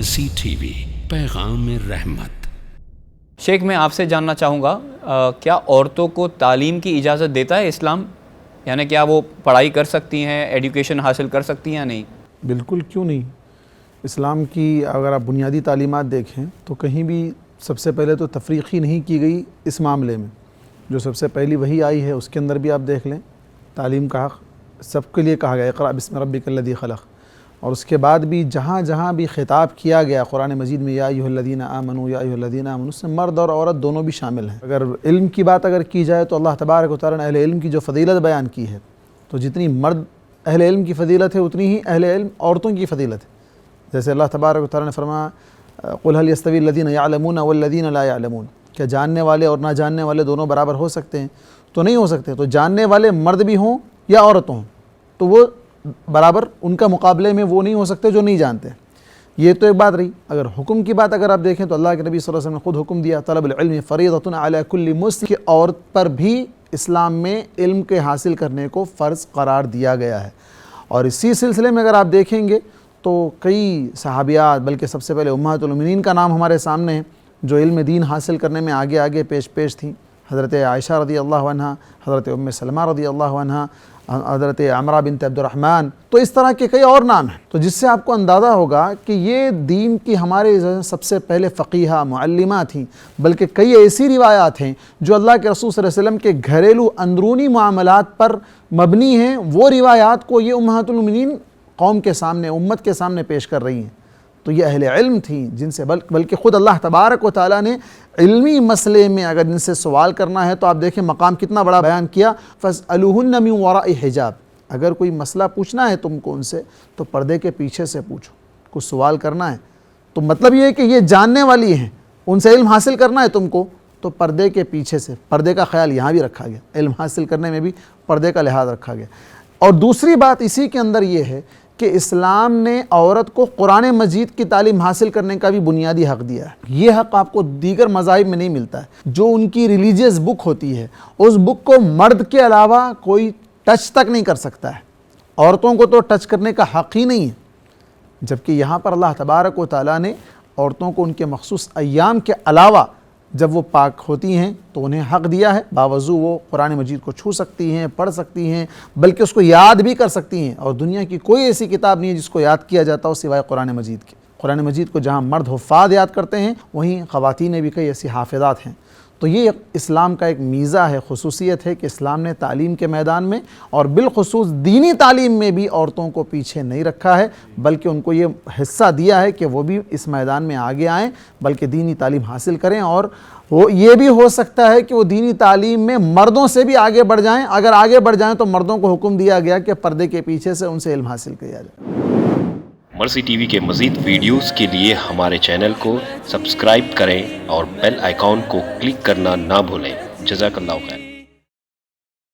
مرسی T V, پیغام رحمت۔ شیخ، میں آپ سے جاننا چاہوں گا کیا عورتوں کو تعلیم کی اجازت دیتا ہے اسلام؟ یعنی کیا وہ پڑھائی کر سکتی ہیں، ایڈوکیشن حاصل کر سکتی ہیں یا نہیں؟ بالکل کیوں نہیں۔ اسلام کی اگر آپ بنیادی تعلیمات دیکھیں تو کہیں بھی سب سے پہلے تو تفریقی نہیں کی گئی اس معاملے میں۔ جو سب سے پہلی وحی آئی ہے اس کے اندر بھی آپ دیکھ لیں، تعلیم کا حق سب کے لیے کہا گیا، اقرأ بسم ربک الذی خلق۔ اور اس کے بعد بھی جہاں جہاں بھی خطاب کیا گیا قرآن مجید میں یا ایھا الذین آمنوا یا ایھا الذین آمنوا، اس میں مرد اور عورت دونوں بھی شامل ہیں۔ اگر علم کی بات کی جائے تو اللہ تبارک و تعالیٰ نے اہل علم کی جو فضیلت بیان کی ہے، تو جتنی مرد اہل علم کی فضیلت ہے اتنی ہی اہل علم عورتوں کی فضیلت ہے۔ جیسے اللہ تبارک و تعالیٰ نے فرمایا قل هل يستوي الذین یعلمون والذین لا یعلمون، کہ جاننے والے اور نہ جاننے والے دونوں برابر ہو سکتے ہیں؟ تو نہیں ہو سکتے۔ تو جاننے والے مرد بھی ہوں یا عورت ہوں تو وہ برابر ان کا مقابلے میں وہ نہیں ہو سکتے جو نہیں جانتے۔ یہ تو ایک بات رہی۔ اگر حکم کی بات اگر آپ دیکھیں تو اللہ کے نبی صلی اللہ علیہ وسلم نے خود حکم دیا طلب العلم فریضۃ علی کل مسلم، کہ عورت پر بھی اسلام میں علم کے حاصل کرنے کو فرض قرار دیا گیا ہے۔ اور اسی سلسلے میں اگر آپ دیکھیں گے تو کئی صحابیات، بلکہ سب سے پہلے امہات المومنین کا نام ہمارے سامنے ہے جو علم دین حاصل کرنے میں آگے آگے پیش تھیں۔ حضرت عائشہ رضی اللہ عنہا، حضرت ام سلمہ رضی اللہ عنہا، حضرت عمرہ بنت عبد الرحمن، تو اس طرح کے کئی اور نام ہیں۔ تو جس سے آپ کو اندازہ ہوگا کہ یہ دین کی ہمارے سب سے پہلے فقیہہ معلمہ تھیں، بلکہ کئی ایسی روایات ہیں جو اللہ کے رسول صلی اللہ علیہ وسلم کے گھریلو اندرونی معاملات پر مبنی ہیں۔ وہ روایات کو یہ امہات المومنین قوم کے سامنے، امت کے سامنے پیش کر رہی ہیں۔ تو یہ اہل علم تھیں جن سے بلکہ خود اللہ تبارک و تعالیٰ نے علمی مسئلے میں اگر ان سے سوال کرنا ہے تو آپ دیکھیں مقام کتنا بڑا بیان کیا، فَاسْأَلُوهُنَّ مِنْ وَرَاءِ حجاب۔ اگر کوئی مسئلہ پوچھنا ہے تم کو ان سے تو پردے کے پیچھے سے پوچھو، کچھ سوال کرنا ہے تو مطلب یہ ہے کہ یہ جاننے والی ہیں، ان سے علم حاصل کرنا ہے تم کو تو پردے کے پیچھے سے۔ پردے کا خیال یہاں بھی رکھا گیا، علم حاصل کرنے میں بھی پردے کا لحاظ رکھا گیا۔ اور دوسری بات اسی کے اندر یہ ہے کہ اسلام نے عورت کو قرآن مجید کی تعلیم حاصل کرنے کا بھی بنیادی حق دیا ہے۔ یہ حق آپ کو دیگر مذاہب میں نہیں ملتا ہے۔ جو ان کی ریلیجیس بک ہوتی ہے اس بک کو مرد کے علاوہ کوئی ٹچ تک نہیں کر سکتا ہے، عورتوں کو تو ٹچ کرنے کا حق ہی نہیں ہے۔ جبکہ یہاں پر اللہ تبارک و تعالیٰ نے عورتوں کو ان کے مخصوص ایام کے علاوہ جب وہ پاک ہوتی ہیں تو انہیں حق دیا ہے، باوضو وہ قرآن مجید کو چھو سکتی ہیں، پڑھ سکتی ہیں، بلکہ اس کو یاد بھی کر سکتی ہیں۔ اور دنیا کی کوئی ایسی کتاب نہیں ہے جس کو یاد کیا جاتا ہو سوائے قرآن مجید کے۔ قرآن مجید کو جہاں مرد حفاظ یاد کرتے ہیں وہیں خواتین بھی کئی ایسی حافظات ہیں۔ تو یہ اسلام کا ایک میزہ ہے، خصوصیت ہے کہ اسلام نے تعلیم کے میدان میں اور بالخصوص دینی تعلیم میں بھی عورتوں کو پیچھے نہیں رکھا ہے، بلکہ ان کو یہ حصہ دیا ہے کہ وہ بھی اس میدان میں آگے آئیں، بلکہ دینی تعلیم حاصل کریں۔ اور وہ یہ بھی ہو سکتا ہے کہ وہ دینی تعلیم میں مردوں سے بھی آگے بڑھ جائیں۔ اگر آگے بڑھ جائیں تو مردوں کو حکم دیا گیا کہ پردے کے پیچھے سے ان سے علم حاصل کیا جائے۔ مرسی ٹی وی کے مزید ویڈیوز کے لیے ہمارے چینل کو سبسکرائب کریں اور بیل آئیکن کو کلک کرنا نہ بھولیں۔ جزاک اللہ خیر۔